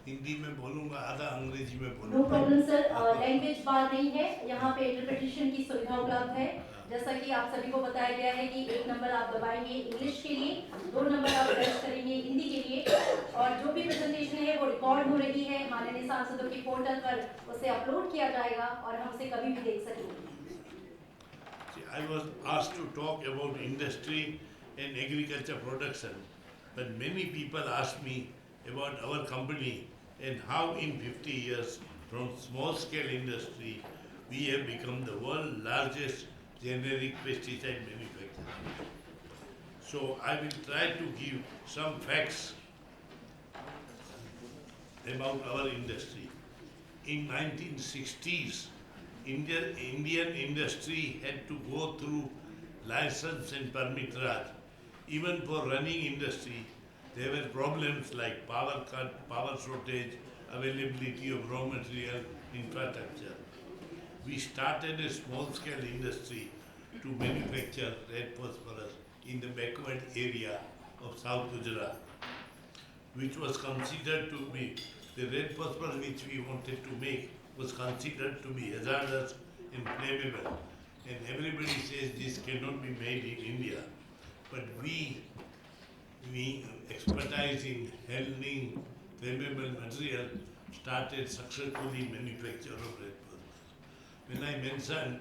हिंदी में बोलूँगा, आधा अंग्रेजी में नो बोलूँगा। प्रॉब्लम सर, लैंग्वेज बार नहीं है, यहाँ पे इंटरप्रिटेशन की सुविधा उपलब्ध है। हाँ। जैसा कि आप सभी को बताया गया है कि 1 नंबर आप दबाएंगे इंग्लिश के लिए, 2 नंबर आप प्रेस करेंगे हिंदी के लिए, और जो भी प्रेजेंटेशन है वो रिकॉर्ड हो रही है, माननीय सांसदों के पोर्टल पर उसे अपलोड किया जाएगा और हम उसे कभी भी देख सकेंगे। See, I was asked to talk about industry and agriculture production, but many people ask me about our company and how in 50 years from small scale industry we have become the world's largest generic pesticide manufacturer. So I will try to give some facts about our industry. In 1960s, Indian industry had to go through license and permit raj. Even for running industry, there were problems like power cut, power shortage, availability of raw material, infrastructure. We started a small-scale industry to manufacture red phosphorus in the backward area of South Gujarat, which was considered to be the red phosphorus which we wanted to make was considered to be hazardous and flammable. And everybody says this cannot be made in India. But we expertise in handling flammable material, started successfully manufacture of red phosphorus. When I mentioned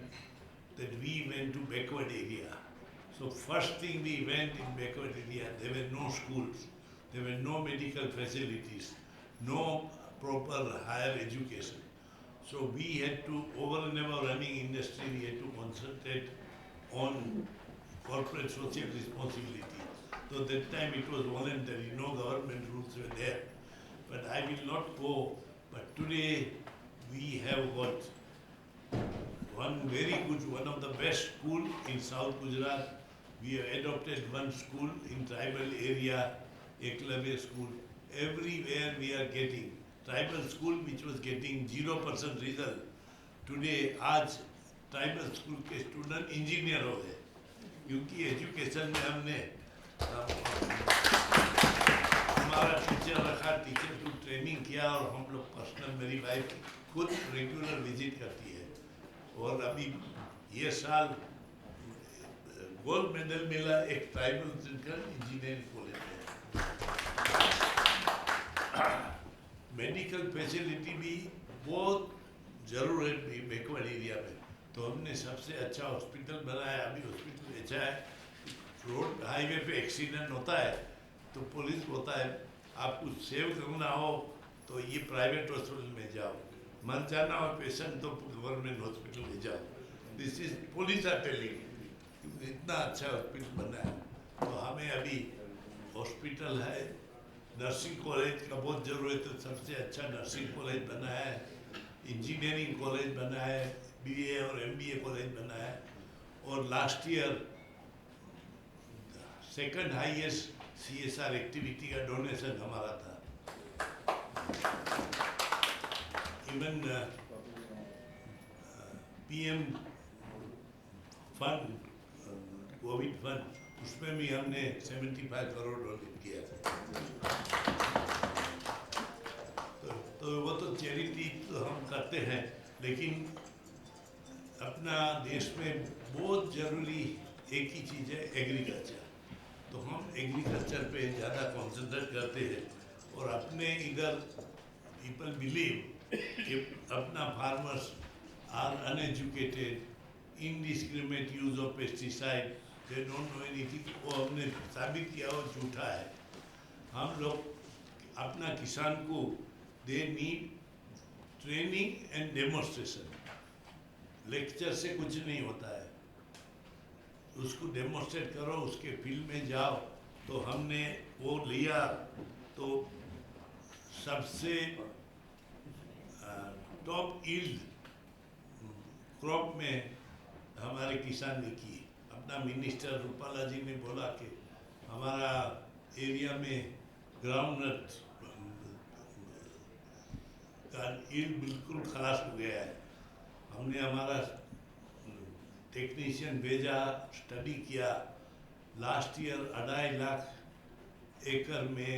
that we went to backward area, so first thing we went in backward area, there were no schools, there were no medical facilities, no proper higher education. So we had to, over and above running industry, we had to concentrate on corporate social responsibility. So that time it was voluntary, no government rules were there. But I will not go. But today we have got one very good, one of the best school in South Gujarat. We have adopted one school in tribal area, Eklavya school. Everywhere we are getting tribal school which was getting 0% result. Today आज tribal school के student engineer हो गए, क्योंकि education में हमने हमारा teacher रखा, teacher को ट्रेनिंग किया, और हम लोग पर्सनल, मेरी वाइफ खुद रेगुलर विजिट करती है। और अभी ये साल गोल्ड मेडल मिला एक ट्राइबल इंजीनियरिंग कॉलेज में। मेडिकल फैसिलिटी भी बहुत जरूर है बैकवर्ड एरिया में, तो हमने सबसे अच्छा हॉस्पिटल बनाया। अभी हॉस्पिटल अच्छा है, रोड हाईवे पे एक्सीडेंट होता है तो पुलिस होता है, आपको सेव करना हो तो ये प्राइवेट हॉस्पिटल में जाओ, मर जाना हो पेशेंट तो गवर्नमेंट हॉस्पिटल में जाओ। This is police are telling, इतना अच्छा हॉस्पिटल बना है। तो हमें अभी हॉस्पिटल है, नर्सिंग कॉलेज का बहुत ज़रूरत है, सबसे अच्छा नर्सिंग कॉलेज बना है, इंजीनियरिंग कॉलेज बना है, बीए और एमबीए कॉलेज बना है, और last year second highest CSR activity का डोनेशन हमारा था। Even PM fund, Covid fund, उसमें भी हमने 75 करोड़ डोनेट किया था। तो वो तो चैरिटी तो हम करते हैं, लेकिन अपना देश में बहुत ज़रूरी एक ही चीज़ है, एग्रीकल्चर। तो हम एग्रीकल्चर पे ज़्यादा कंसंट्रेट करते हैं, और अपने इधर पीपल बिलीव कि अपना farmers are uneducated, indiscriminate use of pesticide, they don't know anything. वो हमने साबित किया वो झूठा है। हम लोग अपना किसान को they need training and demonstration. Lecture से कुछ नहीं होता है, उसको डेमोन्स्ट्रेट करो, उसके फील्ड में जाओ। तो हमने वो लिया, तो सबसे टॉप यील्ड क्रॉप में हमारे किसान ने की। अपना मिनिस्टर रूपाला जी ने बोला कि हमारा एरिया में ग्राउंडनट का यील्ड बिल्कुल खलास हो गया है। हमने हमारा टेक्नीशियन भेजा, स्टडी किया। लास्ट ईयर 2.5 लाख एकड़ में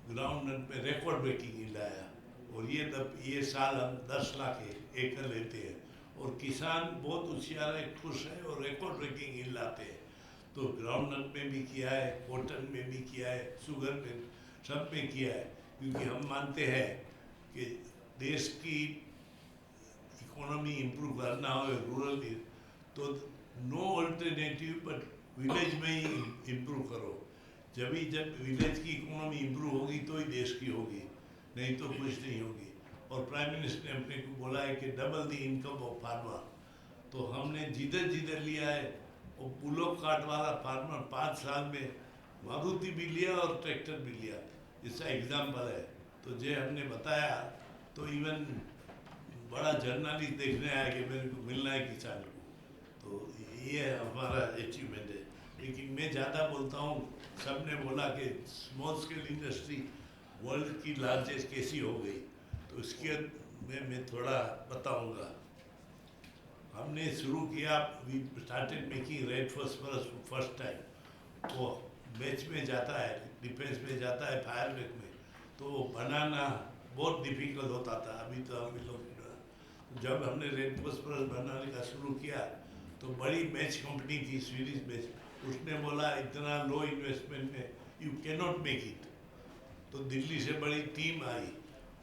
ग्राउंड नट में रिकॉर्ड ब्रेकिंग ईल्ड आया। और ये साल हम 10 लाख एकड़ लेते हैं और किसान बहुत होशियार है, खुश है और रिकॉर्ड ब्रेकिंग ईल्ड लाते हैं। तो ग्राउंड नट में भी किया है, कॉटन में भी किया है, शुगर में, सब में किया है, क्योंकि हम मानते हैं कि देश की इकोनॉमी इम्प्रूव करना हो रूरल तो नो अल्टरनेटिव बट विलेज में ही इम्प्रूव करो। जब विलेज की इकोनॉमी इम्प्रूव होगी तो ही देश की होगी, नहीं तो कुछ नहीं होगी। और प्राइम मिनिस्टर ने अपने को बोला है कि double the income of farmer. तो हमने जिधर जिधर लिया है वो बुलोक कार्ट वाला फार्मर 5 साल में मारुति भी लिया और ट्रैक्टर भी लिया, इसका एग्जाम्पल है। तो जे हमने बताया तो इवन बड़ा जर्नलिस्ट देखने आया कि मेरे को मिलना है किसान को। तो ये हमारा अचीवमेंट है। लेकिन मैं ज़्यादा बोलता हूँ, सब ने बोला कि स्मॉल स्केल इंडस्ट्री वर्ल्ड की लार्जेस्ट कैसी हो गई, तो इसके मैं थोड़ा बताऊंगा। हमने शुरू किया, we started making red phosphorus first time. वो बेच में जाता है, डिफेंस में जाता है, फायर ब्रिगेड में, तो वो बनाना बहुत डिफिकल्ट होता था। अभी तो हम लोग जब हमने रेड फॉस्फोरस बनाने का शुरू किया तो बड़ी मैच कंपनी थी, स्वीडिश मैच, उसने बोला इतना लो इन्वेस्टमेंट में you can not make it. तो दिल्ली से बड़ी टीम आई,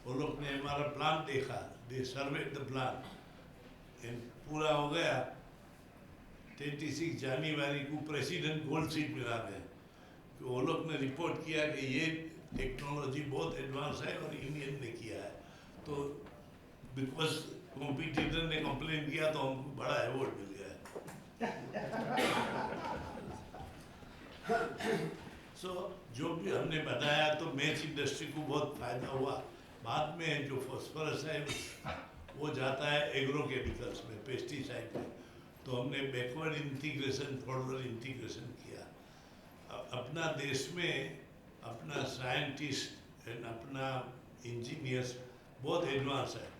वो लोग ने हमारा प्लान देखा, दे सर्वेड द प्लान एंड पूरा हो गया। 26 जनवरी को प्रेसिडेंट गोल्ड सीट मिला है। तो वो लोग ने रिपोर्ट किया कि ये टेक्नोलॉजी बहुत एडवांस है और इंडियन ने किया है। तो बिकॉज कॉम्पिटिटर ने कंप्लेन किया तो हमको बड़ा अवार्ड मिल गया। जो भी हमने बताया तो मैच इंडस्ट्री को बहुत फायदा हुआ। बाद में जो फॉस्फोरस है वो जाता है एग्रोकेमिकल्स में, पेस्टिसाइड में। तो हमने बैकवर्ड इंटीग्रेशन, फॉरवर्ड इंटीग्रेशन किया। अपना देश में अपना साइंटिस्ट एंड अपना इंजीनियर्स बहुत एडवांस है।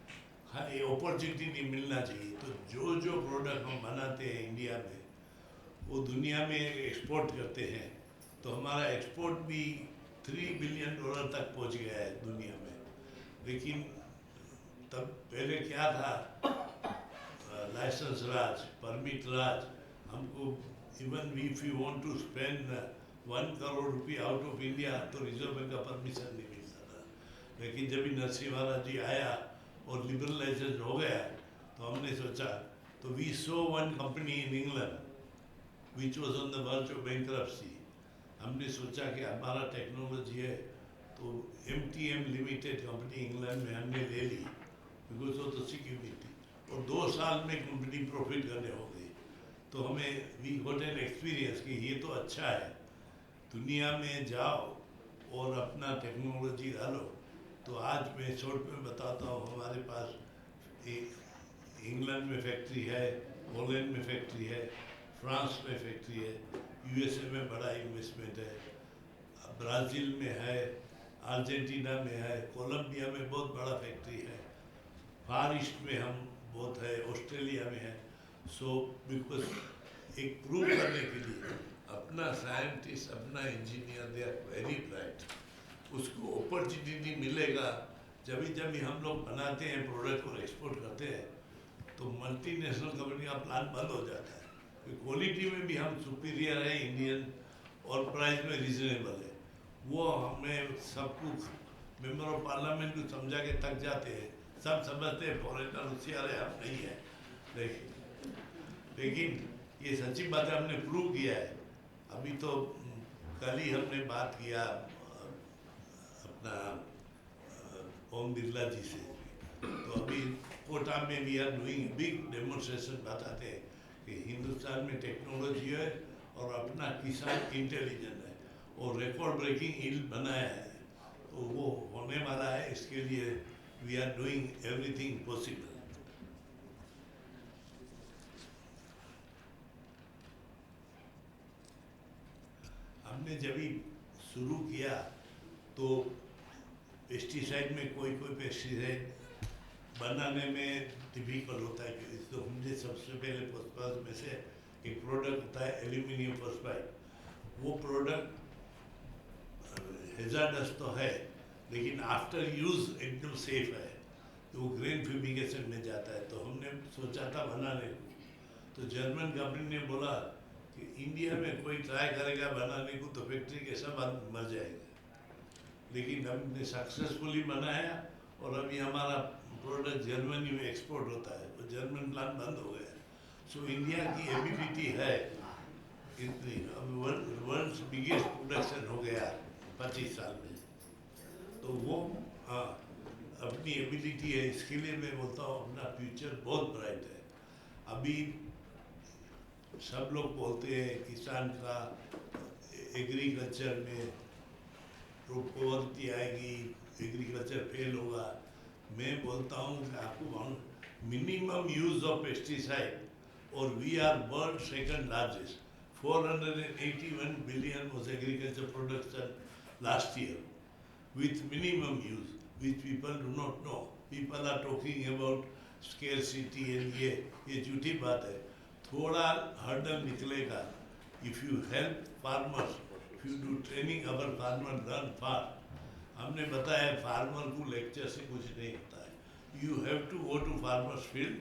हाँ, ये अपॉर्चुनिटी मिलना चाहिए। तो जो प्रोडक्ट हम बनाते हैं इंडिया में वो दुनिया में एक्सपोर्ट करते हैं। तो हमारा एक्सपोर्ट भी $3 बिलियन तक पहुंच गया है दुनिया में। लेकिन तब पहले क्या था, लाइसेंस राज, परमिट राज। हमको even if you want to spend 1 crore रुपये आउट ऑफ इंडिया तो रिजर्व बैंक का परमिशन नहीं मिलता था। लेकिन जब नरसिम्हा जी आया और लिबरलाइजेशन हो गया तो हमने सोचा, तो we saw one company in England which was on the verge of bankruptcy. हमने सोचा कि हमारा टेक्नोलॉजी है, तो MTM लिमिटेड कंपनी इंग्लैंड में हमने ले ली, बिकॉज ऑफ द सिक्योरिटी। और 2 साल में कंपनी प्रॉफिट करने हो गई। तो हमें वी गॉट एन एक्सपीरियंस कि ये तो अच्छा है, दुनिया में जाओ और अपना टेक्नोलॉजी डालो। तो आज मैं शॉर्ट में बताता हूँ, हमारे पास इंग्लैंड में फैक्ट्री है, पोलैंड में फैक्ट्री है, फ्रांस में फैक्ट्री है, USA में बड़ा इन्वेस्टमेंट है, ब्राज़ील में है, अर्जेंटीना में है, कोलंबिया में बहुत बड़ा फैक्ट्री है, फार ईस्ट में हम बहुत है, ऑस्ट्रेलिया में है। सो बिकॉज एक प्रूव करने के लिए अपना साइंटिस्ट, अपना engineer, they are very bright, उसको अपॉर्चुनिटी मिलेगा। जब भी हम लोग बनाते हैं प्रोडक्ट और एक्सपोर्ट करते हैं तो मल्टीनेशनल कंपनी का प्लान बंद हो जाता है। क्वालिटी में भी हम सुपीरियर है इंडियन और प्राइस में रीजनेबल है। वो हमें सब कुछ मेंबर ऑफ पार्लियामेंट को समझा के थक जाते हैं। सब समझते हैं फॉरेनर होशियार है, हम नहीं है। लेकिन ये सच्ची बात है, हमने प्रूव किया है। अभी तो कल ही हमने बात किया अपना ओम बिरला जी से। तो अभी कोटा में we are doing big demonstration, बताते हैं कि हिंदुस्तान में टेक्नोलॉजी है और अपना किसान इंटेलिजेंट है और रिकॉर्ड ब्रेकिंग ईल्ड बनाया है। तो वो होने वाला है, इसके लिए we are doing everything possible. हमने जब भी शुरू किया तो पेस्टिसाइड में कोई पेस्टिसाइड बनाने में डिफिकल्ट होता है। तो हमने सबसे पहले फॉस्फोरस में से एक प्रोडक्ट होता है एल्यूमिनियम फॉस्फाइड। वो प्रोडक्ट हेजार्डस तो है लेकिन आफ्टर यूज एकदम सेफ है, तो वो ग्रेन फ्यूमिगेशन में जाता है। तो हमने सोचा था बनाने को, तो जर्मन कंपनी ने बोला कि इंडिया में कोई ट्राई करेगा बनाने को तो फैक्ट्री के सब आदमी मर जाएंगे। लेकिन हमने सक्सेसफुली बनाया और अभी हमारा प्रोडक्ट जर्मनी में एक्सपोर्ट होता है, तो जर्मन प्लांट बंद हो गया। सो इंडिया की एबिलिटी है इतनी, अब वर्ल्ड बिगेस्ट प्रोडक्शन हो गया 25 साल में, तो वो हाँ अपनी एबिलिटी है। इसके लिए मैं बोलता हूँ अपना फ्यूचर बहुत ब्राइट है। अभी सब लोग बोलते हैं किसान का एग्रीकल्चर में पॉवर्टी आएगी, एग्रीकल्चर फेल होगा। मैं बोलता हूँ कि आपको मिनिमम यूज ऑफ पेस्टिसाइड, और we are world second largest, 481 billion was agriculture production last year with minimum use, which people do not know. People are talking about scarcity and ये झूठी बात है। थोड़ा हर्डल निकलेगा। If you help farmers, if you do training, our farmer learn fast. हमने बताया farmer को lecture से कुछ नहीं होता है। You have to go to farmers field,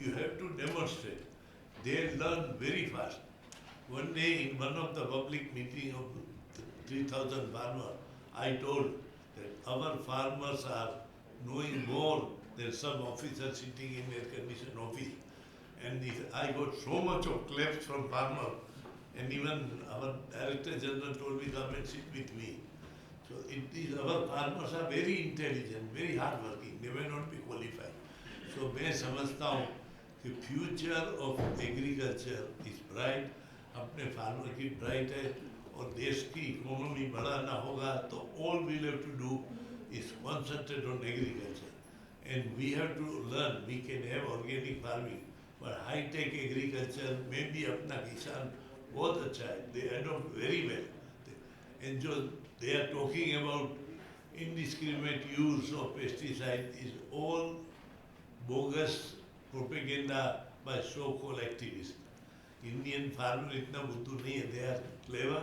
you have to demonstrate. They learn very fast. One day in one of the public meeting of 3,000 farmers, I told that our farmers are knowing more than some officers sitting in air conditioned office. And I got so much of claps from farmers, and even our Director General told me, come and sit with me. So it is, our farmers are very intelligent, very hardworking. They may not be qualified. So मैं समझता हूँ कि future of agriculture is bright, अपने farmer की bright है, और देश की इकोनॉमी बढ़ाना होगा तो all we have to do is concentrate on agriculture and we have to learn. We can have organic farming, पर हाई टेक एग्रीकल्चर में भी अपना किसान बहुत अच्छा है, they adopt very well. And जो they are talking about indiscriminate use of pesticide is all bogus propaganda by so-called activists. Indian farmer इतना बुद्धू नहीं है, they are clever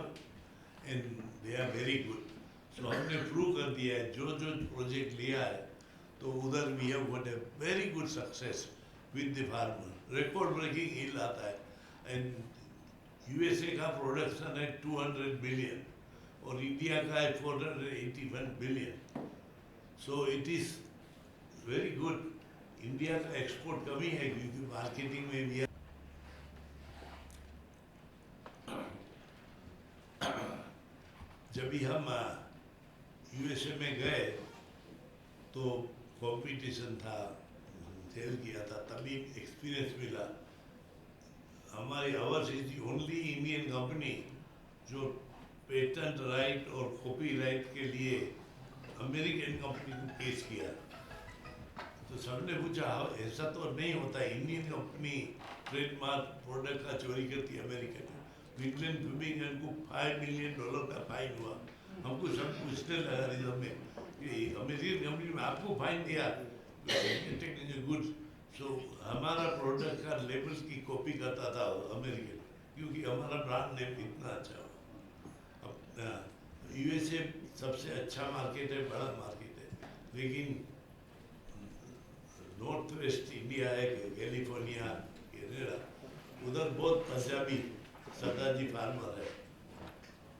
and they are very good. So हमने prove कर दिया है, जो जो प्रोजेक्ट लिया है तो उधर we have got a very good success with the farmer. Record breaking yield आता है, and USA का प्रोडक्शन है 200 billion और इंडिया का है 481 billion. So it is very good. India का एक्सपोर्ट कमी है क्योंकि मार्केटिंग में भी जब भी हम यूएसए में गए तो कंपटीशन था, सेल किया था, तभी एक्सपीरियंस मिला। हमारी hours is the only Indian company जो पेटेंट राइट और कॉपीराइट के लिए अमेरिकन कंपनी को केस किया। तो सबने पूछा ऐसा तो नहीं होता, इंडियन कंपनी ट्रेडमार्क प्रोडक्ट का चोरी करती है अमेरिकन। विटलैंड फ्यूमिगेशन को $5 million का फाइन हुआ। हमको सब पूछने लगा रिजर्व में कि अमेरिकन कंपनी में आपको फाइन दिया गुड। सो हमारा प्रोडक्ट का लेबल की कॉपी करता था अमेरिकन, क्योंकि हमारा ब्रांड नेम इतना अच्छा हो। यूएसए सबसे अच्छा मार्केट है, बड़ा मार्केट है, लेकिन नॉर्थ वेस्ट इंडिया है, कैलिफोर्निया, केरला, उधर बहुत पंजाबी सरदारजी फार्मर है।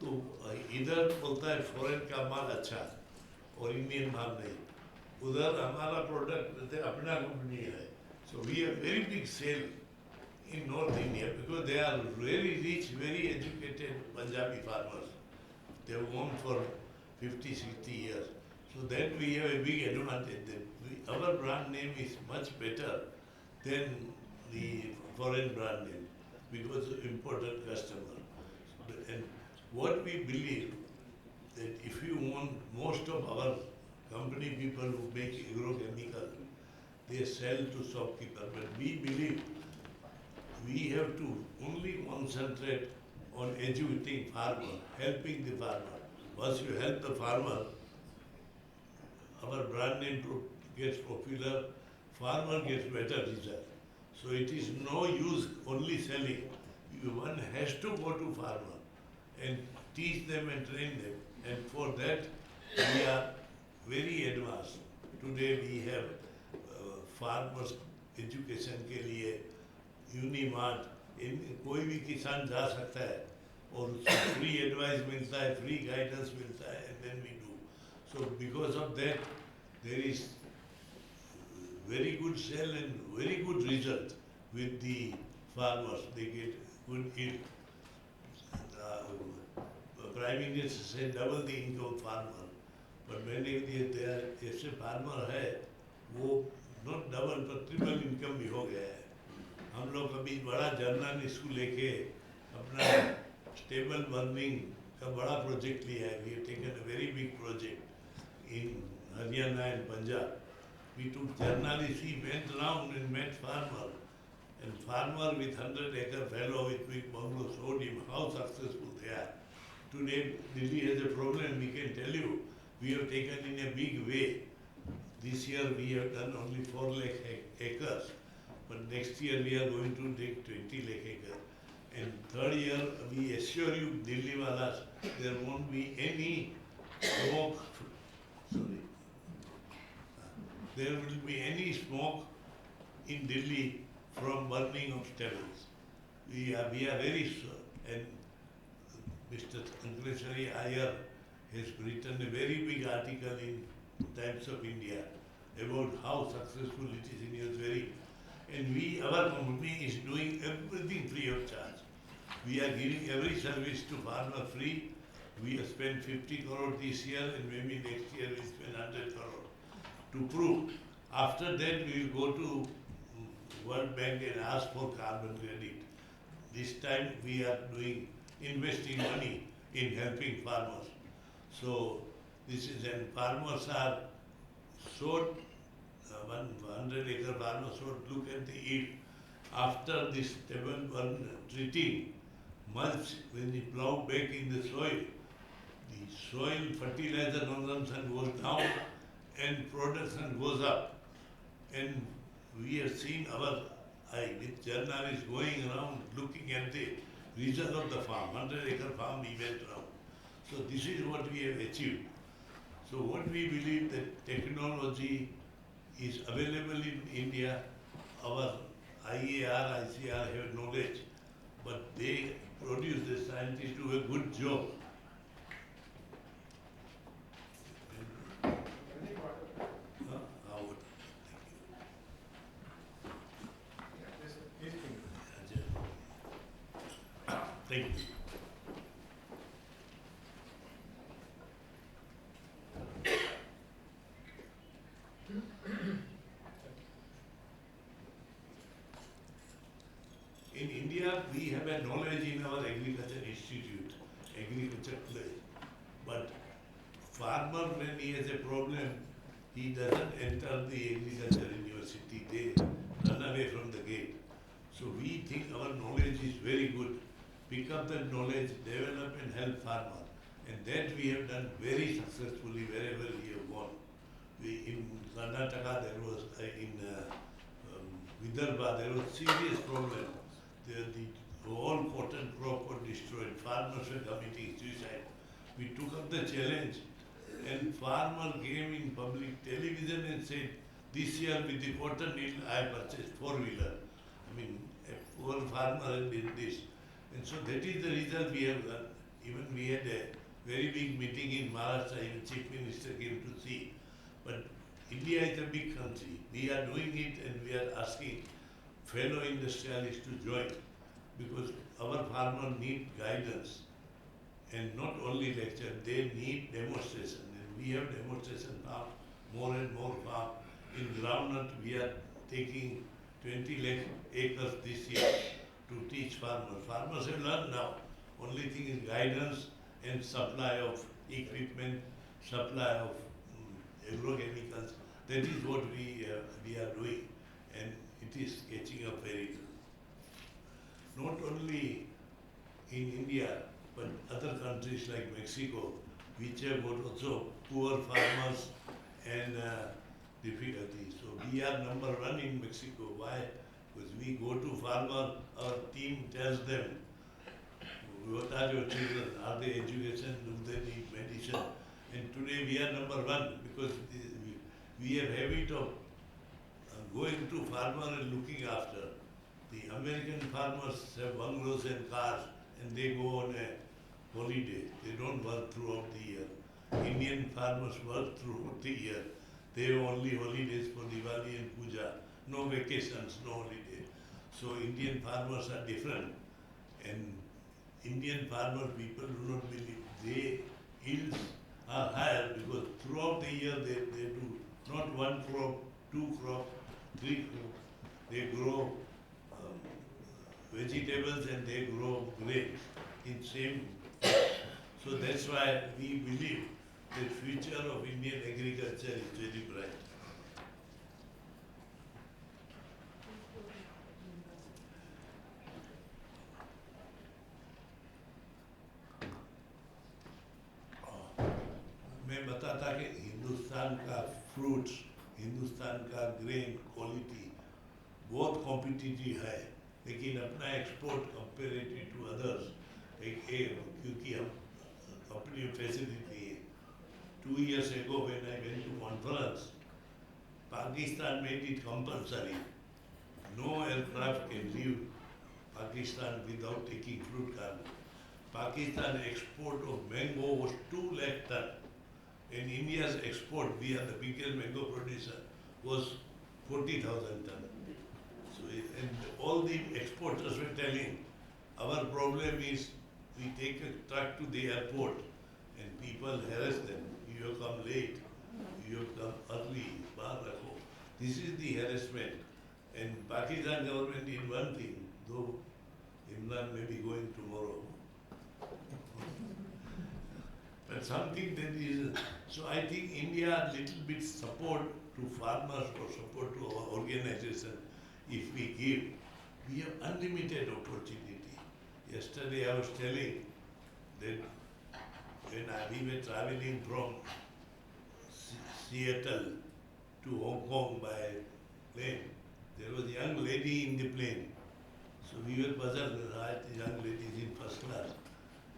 तो इधर बोलता है फॉरेन का माल अच्छा और इंडियन माल नहीं। उधर हमारा प्रोडक्ट अपना कंपनी है। So we have very big sale in North India because they are very rich, very educated Punjabi farmers. They have gone for 50, 60 years. So that we have a big advantage. Our brand name is much better than the foreign brand name because of important customer. And what we believe that if you want, most of our company people who make agrochemical, they sell to shopkeeper. But we believe we have to only concentrate on educating farmer, helping the farmer. Once you help the farmer, our brand name gets popular, farmer gets better result. So it is no use only selling. One has to go to farmer and teach them and train them. And for that, we are very advanced. Today we have farmers education के लिए Unimart इन कोई भी किसान जा सकता है और उसको फ्री एडवाइस मिलता है, फ्री गाइडेंस मिलता है, and then we do. So because of that, there is very good sale and very good result with the farmers. They get good yield. Prime Minister said double the income farmer, but many they are ऐसे farmer है वो not double but triple income भी हो गया है. हम लोग अभी बड़ा जर्नल इसको लेके अपना स्टेबल बर्निंग का बड़ा प्रोजेक्ट लिया है. We have taken a very big project in Haryana and Punjab. We took journalists, he went around and met farmer, and farmer with 100-acre fellow with big bungalow showed him how successful they are. Today Delhi has a problem, we can tell you. We have taken in a big way. This year we have done only 4 lakh acres, but next year we are going to take 20 lakh acres. And third year, we assure you, Delhi walas, there won't be any smoke. Sorry. There will be any smoke in Delhi from burning of stubbles. We are very sure. And Mr. Ankleshwari Iyer has written a very big article in Times of India about how successful it is in your very. And our company is doing everything free of charge. We are giving every service to farmer free. We have spent 50 crore this year and maybe next year we spend 100 crore to prove. After that we will go to World Bank and ask for carbon credit. This time we are investing money in helping farmers. So this is, and farmers are short, 100-acre farmers should look at the yield. After this stubble burn treating, mulch, when you plow back in the soil fertilizer consumption goes down and production goes up. And we are seeing our eye with journalists going around looking at the result of the farm, 100-acre farm we went around. So this is what we have achieved. So what we believe that technology is available in India. Our IAR, ICR have knowledge, but they produce the scientists do a good job. Thank you. In India, we have a knowledge in our agriculture institute, agriculture college. But farmer, when he has a problem, he doesn't enter the agriculture university. They run away from the gate. So we think our knowledge is very good. Pick up that knowledge, develop and help farmer. And that we have done very successfully wherever we have gone. In Karnataka, there was, in Vidarbha, there was serious problem. The whole cotton crop was destroyed. Farmers were committing suicide. We took up the challenge, and farmer came in public television and said, this year with the cotton yield, I purchased 4-wheeler. I mean, a poor farmer did this. And so that is the result we have done. Even we had a very big meeting in Maharashtra, even Chief Minister came to see. But India is a big country. We are doing it and we are asking fellow industrialists to join, because our farmers need guidance and not only lecture, they need demonstration. And we have demonstration farm, more and more farm. In groundnut, we are taking 20 lakh acres this year to teach farmers. Farmers have learned now. Only thing is guidance and supply of equipment, supply of agrochemicals. That is what we are doing, and it is catching up very well. Not only in India, but other countries like Mexico, which have got also poor farmers and difficulties. So we are number 1 in Mexico. Why? Because we go to farmer, our team tells them, what are your children? Are they education? Do they need medicine? And today we are number one because we have habit of going to farmer and looking after. The American farmers have bungalows and cars and they go on a holiday. They don't work throughout the year. Indian farmers work throughout the year. They have only holidays for Diwali and Puja. No vacations, no holiday. So Indian farmers are different. And Indian farmer people do not believe their yields are higher because throughout the year they do not one crop, two crop, three crop. They grow vegetables and they grow grains in same. So that's why we believe the future of Indian agriculture is very bright. मैं बताता कि हिंदुस्तान का fruits, Hindustan का grain quality बहुत competitive है, लेकिन अपना export comparative to others क्योंकि हम अपनी फैसिलिटी है. 2 years ago when I went to conference, Pakistan made it compulsory. No aircraft can leave Pakistan without taking fruit cargo. Pakistan export of mango was 2 lakh ton. And India's export, we are the biggest mango producer, was 40,000 ton. So, and all the exporters were telling, our problem is we take a truck to the airport and people harass them. You have come late, you have come early, baar rakho. This is the harassment. And Pakistan government did one thing, though Imran may be going tomorrow. But something that is, so I think India little bit support to farmers or support to our organization. If we give, we have unlimited opportunity. Yesterday I was telling that when we were traveling from Seattle to Hong Kong by plane, there was a young lady in the plane. So we were puzzled, the young lady is in first class.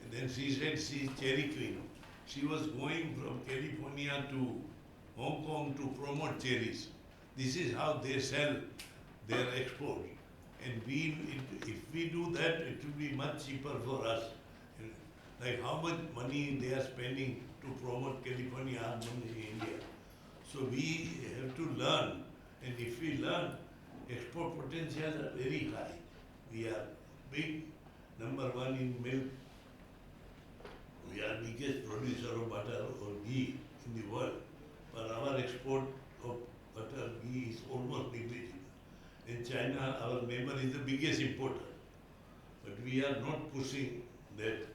And then she said she is Cherry Queen. She was going from California to Hong Kong to promote cherries. This is how they sell their exports. And if we do that, it will be much cheaper for us. Like how much money they are spending to promote California almond in India. So we have to learn. And if we learn, export potentials are very high. We are big, number one in milk. We are biggest producer of butter or ghee in the world, but our export of butter, ghee is almost negligible. In China, our neighbor is the biggest importer, but we are not pushing that.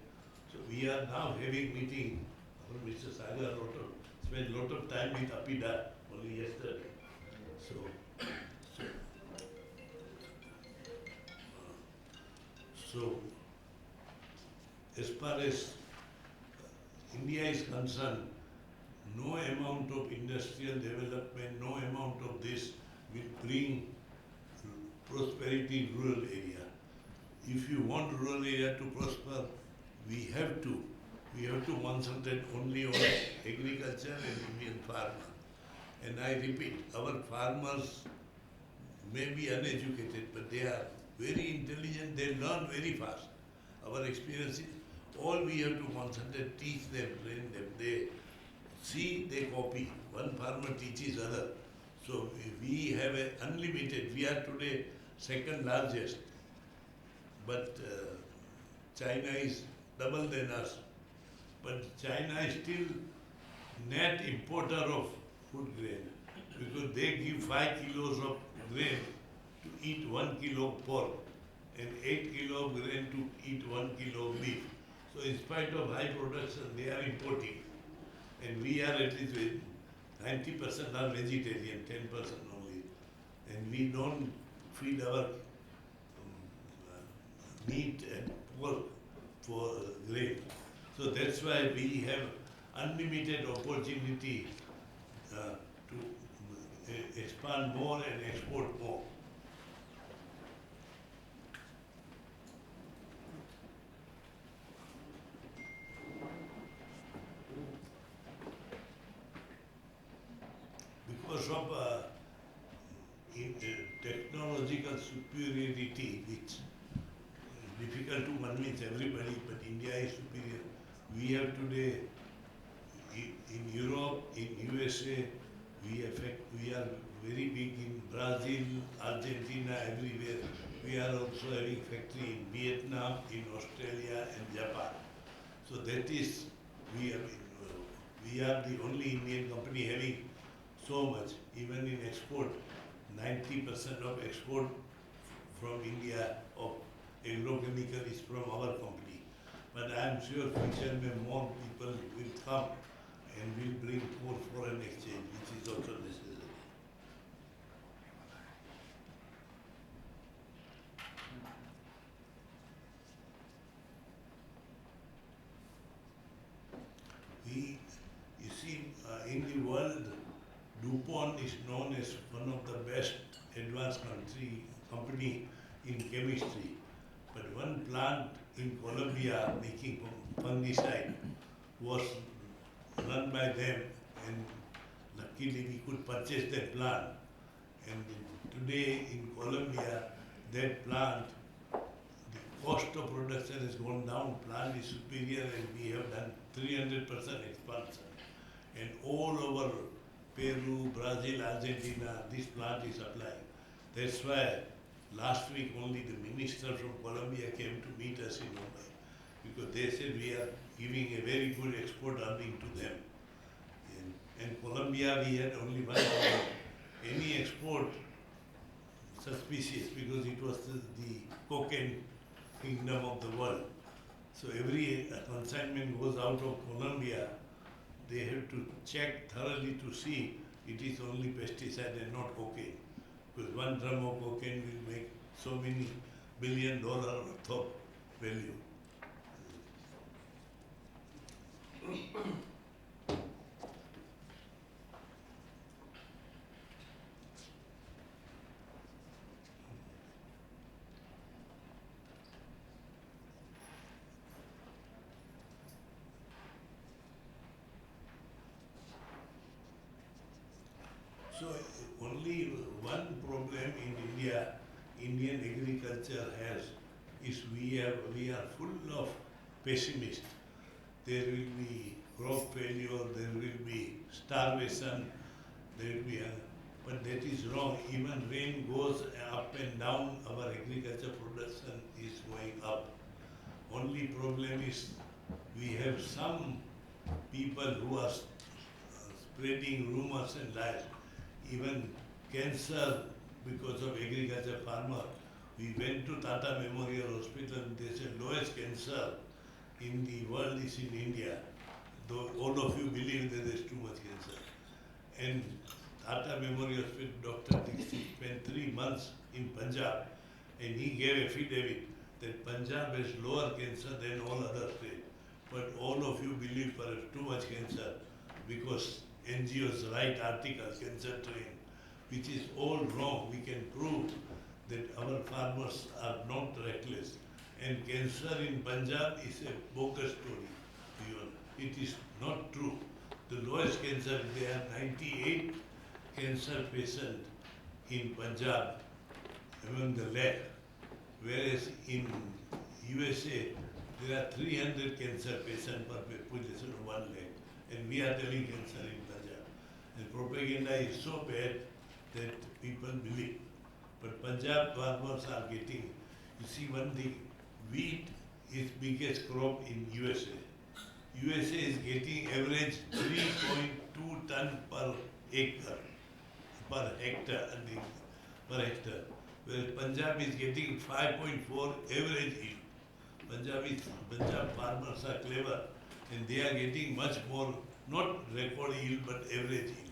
So we are now having meeting. Mr. Sagar spent a lot of time with Apida only yesterday. So as far as India is concerned, no amount of industrial development, no amount of this will bring prosperity in rural area. If you want rural area to prosper, we have to concentrate only on agriculture and Indian farmer. And I repeat, our farmers may be uneducated, but they are very intelligent, they learn very fast. Our experience is, all we have to concentrate, teach them, train them. They see, they copy. One farmer teaches other. So we have a unlimited, we are today second largest, but China is double than us. But China is still net importer of food grain because they give 5 kilos of grain to eat 1 kilo of pork and 8 kilo of grain to eat 1 kilo of beef. So in spite of high production, they are importing. And we are at least 90% are vegetarian, 10% only. And we don't feed our meat and pork for grain. So that's why we have unlimited opportunity to expand more and export more. because of technological superiority, which is difficult to convince everybody, but India is superior. We have today in Europe, in USA, we are very big in Brazil, Argentina, everywhere. We are also having factory in Vietnam, in Australia and Japan. So that is, we are the only Indian company having so much. Even in export, 90% of export from India of agrochemical is from our company. But I am sure future may more people will come and will bring more foreign exchange, which is also necessary. You see, in the world, DuPont is known as one of the best advanced company in chemistry. But one plant in Colombia making fungicide was run by them, and luckily we could purchase that plant. And today in Colombia, that plant, the cost of production has gone down, plant is superior, and we have done 300% expansion. And all over Peru, Brazil, Argentina, this plant is supplying. That's why last week only the minister from Colombia came to meet us in Mumbai, because they said we are giving a very good export earning to them. In Colombia we had only one problem. Any export suspicious, because it was the cocaine kingdom of the world. So every consignment goes out of Colombia, they have to check thoroughly to see it is only pesticide and not cocaine. Because one drum of cocaine will make so many $1 billion worth of value. So only one problem in India, Indian agriculture has, is we are full of pessimists. There will be crop failure, there will be starvation, there will be, but that is wrong. Even rain goes up and down, our agriculture production is going up. Only problem is we have some people who are spreading rumors and lies. Even cancer, because of agriculture farmer, we went to Tata Memorial Hospital and they said lowest cancer in the world is in India. Though all of you believe that there is too much cancer. And Tata Memorial Hospital, Dr. Dixit spent 3 months in Punjab and he gave affidavit that Punjab has lower cancer than all other states. But all of you believe perhaps too much cancer because NGOs write articles, cancer train, which is all wrong. We can prove that our farmers are not reckless. And cancer in Punjab is a bogus story. It is not true. The lowest cancer, there are 98 cancer patients in Punjab among the lakh, whereas in USA there are 300 cancer patients per population of 1 lakh. And we are telling cancer in Punjab. And propaganda is so bad that people believe. But Punjab farmers are getting, you see one thing, wheat is biggest crop in USA. USA is getting average 3.2 ton per acre, per hectare, whereas Punjab is getting 5.4 average yield. Punjab farmers are clever and they are getting much more, not record yield but average yield.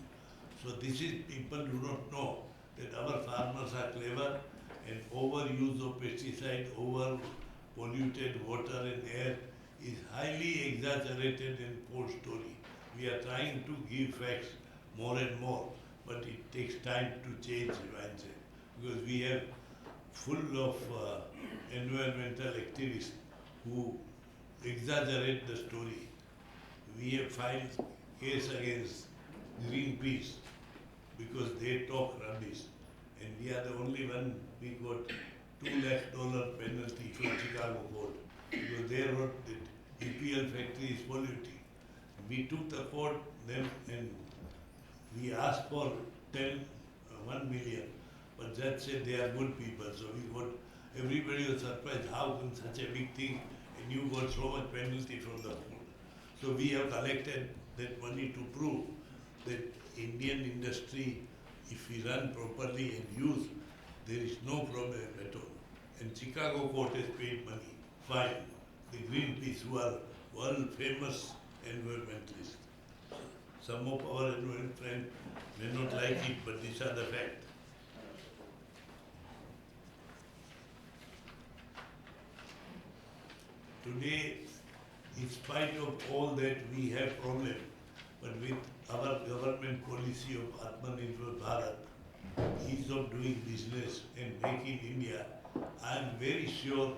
So this is, people do not know that our farmers are clever and overuse of pesticide, over polluted water and air is highly exaggerated and false story. We are trying to give facts more and more, but it takes time to change the mindset because we have full of environmental activists who exaggerate the story. We have filed case against Greenpeace because they talk rubbish. And we are the only one, we got $2 lakh penalty from Chicago court because they wrote that EPL factory is polluting. We took the court then and we asked for 1 million, but judge said they are good people, so we got, everybody was surprised, how can such a big thing and you got so much penalty from the court. So we have collected that money to prove that Indian industry, if we run properly and use, there is no problem at all. And Chicago court has paid money, fine. The Greenpeace, who are world famous environmentalists. Some of our environment friends may not like it, but these are the facts. Today, in spite of all that, we have problems. But with our government policy of Atmanirbhar Bharat, ease of doing business and make in India, I am very sure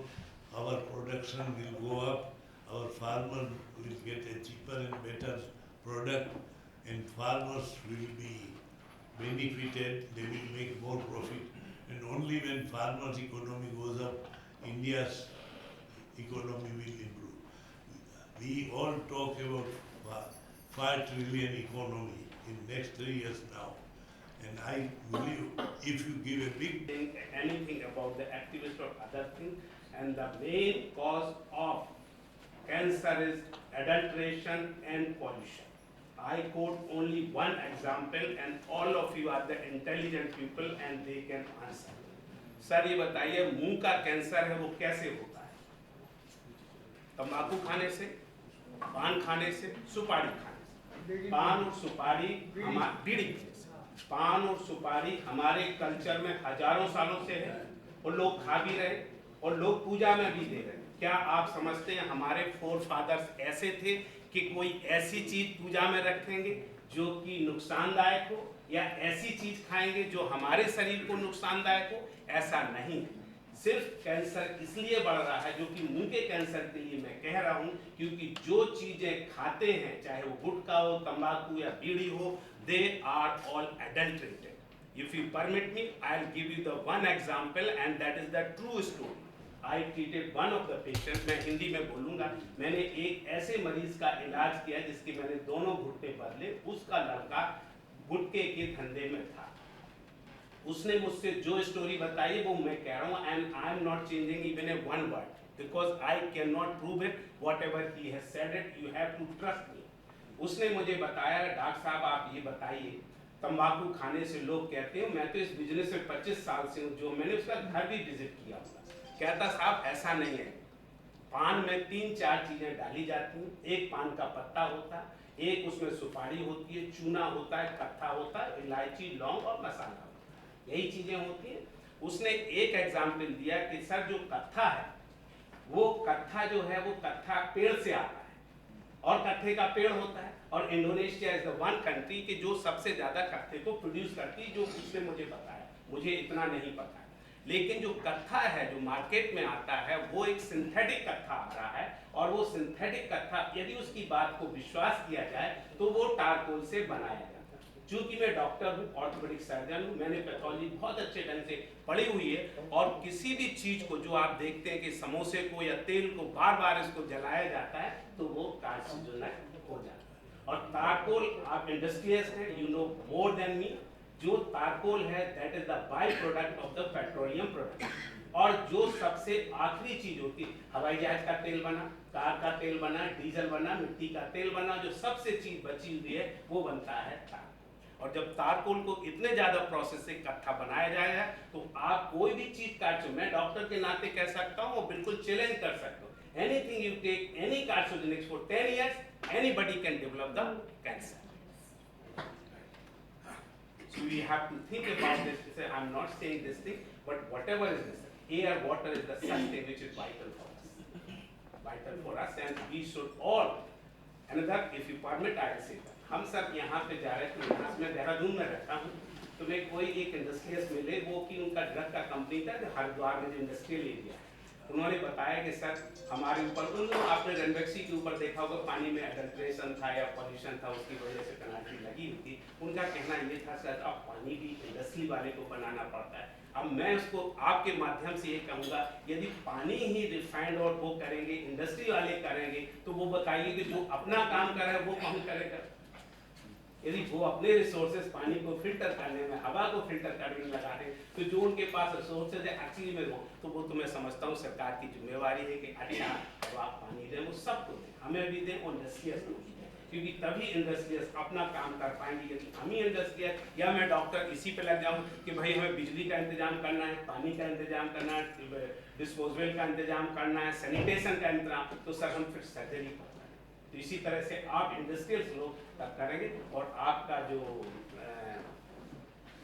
our production will go up, our farmers will get a cheaper and better product, and farmers will be benefited, they will make more profit. And only when farmers' economy goes up, India's economy will improve. We all talk about 5 trillion economy in next 3 years now. And I believe if you give a big Think anything about the activist or other thing, and the main cause of cancer is adulteration and pollution. I quote only one example and all of you are the intelligent people and they can answer. Sir ये बताइए मुंह का cancer है वो कैसे होता है? तंबाकू खाने से, पान खाने से, सुपारी खाने से। पान और सुपारी बीड़ी खाने से। पान और सुपारी हमारे कल्चर में हजारों सालों से है और लोग खा भी रहे और लोग पूजा में भी दे रहे। क्या आप समझते हैं हमारे फोर फादर्स ऐसे थे कि कोई ऐसी चीज पूजा में रखेंगे जो कि नुकसानदायक हो या ऐसी चीज खाएंगे जो हमारे शरीर को नुकसानदायक हो? ऐसा नहीं है। सिर्फ कैंसर इसलिए बढ़ रहा है, जो कि मुंह के कैंसर के लिए मैं कह रहा हूं, क्योंकि जो चीजें खाते हैं, चाहे वो गुटखा हो, तंबाकू या बीड़ी हो, they are all adulterated. If you permit me, I'll give you the one example and that is the true story. I treated one of the patients, मैं हिंदी में बोलूँगा, मैंने एक ऐसे मरीज का इलाज किया जिसके मैंने दोनों घुटने बदले, उसका लड़का गुटके के धंधे में था। उसने मुझसे जो स्टोरी बताई वो मैं कह रहा हूँ and I am not changing even a one word because I cannot prove it, whatever he has said it, you have to trust me. उसने मुझे बताया, डॉक्टर साहब आप ये बताइए, तंबाकू खाने से लोग कहते हैं, मैं तो इस बिजनेस में 25 साल से हूँ, जो मैंने उसका घर भी विजिट किया होगा, कहता साहब ऐसा नहीं है, पान में 3-4 चीजें डाली जाती हैं, एक पान का पत्ता होता है, एक उसमें सुपारी होती है, चूना होता है, कत्था होता है, इलायची, लौंग और मसाला होता है, यही चीजें होती हैं। उसने एक एग्जाम्पल दिया कि सर जो कत्था है, वो कत्था जो है वो कत्था पेड़ से आता है और कत्थे का पेड़ होता है, और Indonesia is the one country कि जो सबसे ज्यादा कत्थे को प्रोड्यूस करती है, जो उसने मुझे बताया, मुझे इतना नहीं पता है। लेकिन जो कत्था है जो मार्केट में आता है वो एक सिंथेटिक कत्था आ रहा है, और वो सिंथेटिक कत्था यदि उसकी बात को विश्वास किया जाए तो वो टारकोल से बनाया जाता है। चूंकि मैं डॉक्टर हूँ, ऑर्थोपेडिक सर्जन हूँ, मैंने पैथोलॉजी बहुत अच्छे ढंग से पढ़ी हुई है, और किसी भी चीज को जो आप देखते हैं कि समोसे को या तेल को बार बार इसको जलाया जाता है तो वो कार्सिनोजेनिक हो जाता है। और तारकोल, आप इंडस्ट्रियलिस्ट हैं, you know more than me, जो तारकोल है that is the by product of the petroleum product, और जो सबसे आखिरी चीज होती है, हवाई जहाज का तेल बना, कार का तेल बना, डीजल बना, मिट्टी का तेल बना, जो सबसे चीज बची हुई है वो बनता है तारकोल। और जब तारकोल को इतने ज्यादा प्रोसेस से इकट्ठा बनाया जाएगा तो आप कोई भी चीज काट, मैं डॉक्टर के नाते कह सकता हूँ, बिल्कुल चैलेंज कर सकता हूँ, anything you take any carcinogenics for 10 years, anybody can develop the cancer. So we have to think about this. I'm not saying this thing, but whatever is this, air, water is the such thing which is vital for us, and we should all. Another, if you permit, I'll say that. हम सब यहाँ पे जा रहे थे, मैं देहरादून में रहता हूँ, तो मैं कोई एक इंडस्ट्रियलिस्ट मिले, वो कि उनका ड्रग का कंपनी था हरिद्वार में जो इंडस्ट्रियल एरिया, उन्होंने बताया कि सर हमारे ऊपर आपने रेनबैक्सी के ऊपर देखा होगा पानी में एडल्ट्रेशन था या पॉल्यूशन था, उसकी वजह से पेनाल्टी लगी हुई थी। उनका कहना ये था सर अब पानी भी इंडस्ट्री वाले को बनाना पड़ता है। अब मैं उसको आपके माध्यम से ये कहूँगा, यदि पानी ही रिफाइंड और वो करेंगे, इंडस्ट्री वाले करेंगे, तो वो बताइए कि जो अपना काम कर रहा है वो कौन करेगा? यदि वो अपने रिसोर्सेज पानी को फिल्टर करने में, हवा को फिल्टर करने में लगा रहे हैं, तो जो उनके पास रिसोर्सेज है एक्चुअली में वो तो मैं समझता हूँ सरकार की जिम्मेवारी है कि अच्छा तो आप पानी दें, वो सबको दें, हमें भी दें और इंडस्ट्रियल्स को भी दें, क्योंकि तभी इंडस्ट्रियल्स अपना काम कर पाएंगे। यदि हम ही इंडस्ट्रियल या मैं डॉक्टर इसी पे लग जाऊँ कि भाई हमें बिजली का इंतजाम करना है, पानी का इंतजाम करना है, डिस्पोजल का इंतजाम करना है, सैनिटेशन का इंतजाम, तो सर हम फिर सर्जरी करते हैं। तो इसी तरह से आप इंडस्ट्रियल्स लोग तब करेंगे। और आपका जो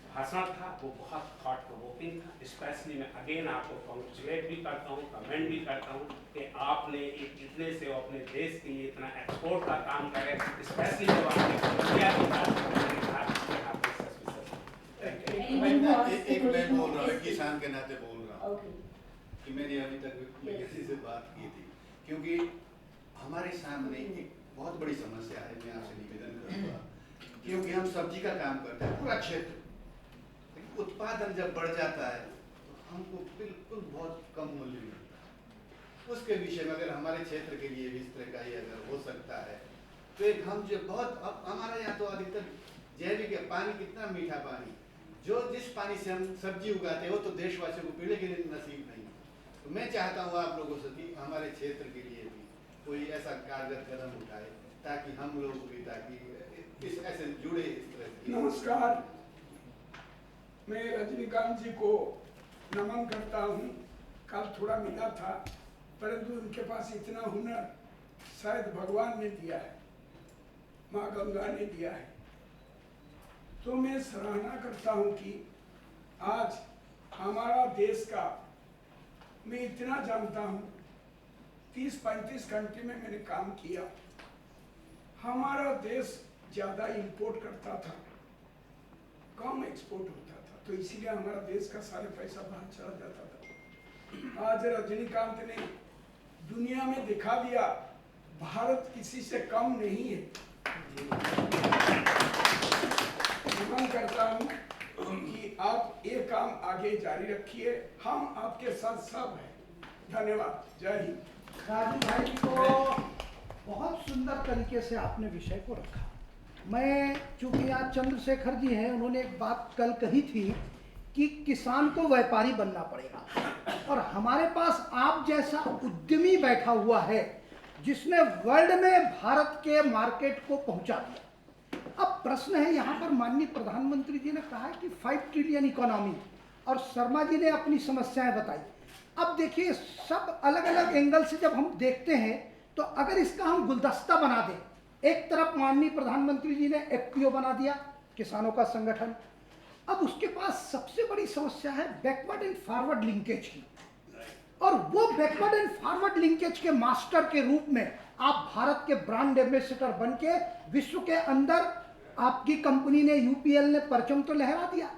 भाषण था वो बहुत थॉट प्रोवोकिंग था। स्पेशली मैं अगेन आपको कॉन्ग्रेचुलेट भी करता हूँ, कमेंट भी करता हूँ कि आपने एक इतने से अपने देश के लिए इतना एक्सपोर्ट का काम करे, स्पेशली जब आपने इंडिया की बात एक मैं बोल रहा हूँ, किसान के नाते बोल रहा हूँ कि मैंने अभी तक किसी से बात की थी, क्योंकि हमारे सामने एक बहुत बड़ी समस्या है। मैं आपसे निवेदन करूँगा, क्योंकि हम सब्जी का काम करते हैं पूरा क्षेत्र, उत्पादन जब बढ़ जाता है तो हमको बिल्कुल बहुत कम मूल्य मिलता है। उसके विषय में अगर हमारे क्षेत्र के लिए भी इस तरह का ही अगर हो सकता है तो एक हम जो बहुत, अब हमारे यहाँ तो अधिकतर जैविक है, पानी कितना मीठा पानी, जो जिस पानी से हम सब्जी उगाते हैं वो तो देशवासियों को पीने के लिए नसीब नहीं। तो मैं चाहता हूँ आप लोगों से कि हमारे क्षेत्र के लिए भी कोई ऐसा कारगर कदम उठाए ताकि हम लोग भी ताकि इस ऐसे जुड़े इस तरह से। नमस्कार, मैं रजनीकांत जी को नमन करता हूँ। कल थोड़ा मिला था, परंतु उनके पास इतना हुनर शायद भगवान ने दिया है, माँ गंगा ने दिया है। तो मैं सराहना करता हूँ कि आज हमारा देश का, मैं इतना जानता हूँ 30-35 कंट्री में मैंने काम किया, हमारा देश ज़्यादा इंपोर्ट करता था, कम एक्सपोर्ट होता था, तो इसीलिए हमारा देश का सारे पैसा बाहर चला जाता था। आज रजनीकांत ने दुनिया में दिखा दिया भारत किसी से कम नहीं है। नमन करता हूँ कि आप ये काम आगे जारी रखिए, हम आपके साथ सब हैं। धन्यवाद, जय हिंद। राजू भाई जी को बहुत सुंदर तरीके से आपने विषय को रखा। मैं चूंकि आज चंद्रशेखर जी हैं, उन्होंने एक बात कल कही थी कि किसान को व्यापारी बनना पड़ेगा, और हमारे पास आप जैसा उद्यमी बैठा हुआ है जिसने वर्ल्ड में भारत के मार्केट को पहुंचा दिया। अब प्रश्न है यहाँ पर, माननीय प्रधानमंत्री जी ने कहा है कि 5 ट्रिलियन इकोनॉमी, और शर्मा जी ने अपनी समस्याएं बताई। अब देखिए, सब अलग अलग एंगल से जब हम देखते हैं तो अगर इसका हम गुलदस्ता बना दें, एक तरफ माननीय प्रधानमंत्री जी ने एफपीओ बना दिया, किसानों का संगठन। अब उसके पास सबसे बड़ी समस्या है बैकवर्ड एंड फॉरवर्ड लिंकेज की, और वो बैकवर्ड एंड फॉरवर्ड लिंकेज के मास्टर के रूप में आप भारत के ब्रांड एम्बेसडर बन के विश्व के अंदर आपकी कंपनी ने, यूपीएल ने परचम तो लहरा दिया।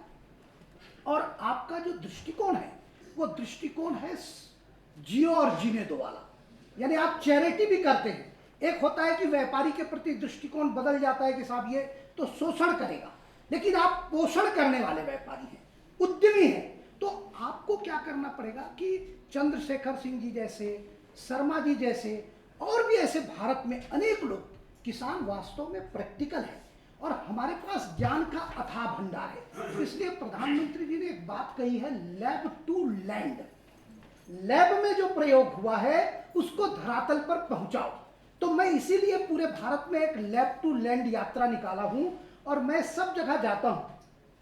और आपका जो दृष्टिकोण है वो दृष्टिकोण है जियो और जीने दो वाला, यानी आप चैरिटी भी करते हैं। एक होता है कि व्यापारी के प्रति दृष्टिकोण बदल जाता है कि साहब ये तो शोषण करेगा, लेकिन आप पोषण करने वाले व्यापारी हैं, उद्यमी हैं। तो आपको क्या करना पड़ेगा कि चंद्रशेखर सिंह जी जैसे, शर्मा जी जैसे, और भी ऐसे भारत में अनेक लोग, किसान वास्तव में प्रैक्टिकल है और हमारे पास ज्ञान का अथाह भंडार है। इसलिए प्रधानमंत्री जी ने एक बात कही है, लैब टू लैंड। लैब में जो प्रयोग हुआ है उसको धरातल पर पहुंचाओ। तो मैं इसीलिए पूरे भारत में एक लैब टू लैंड यात्रा निकाला हूं, और मैं सब जगह जाता हूं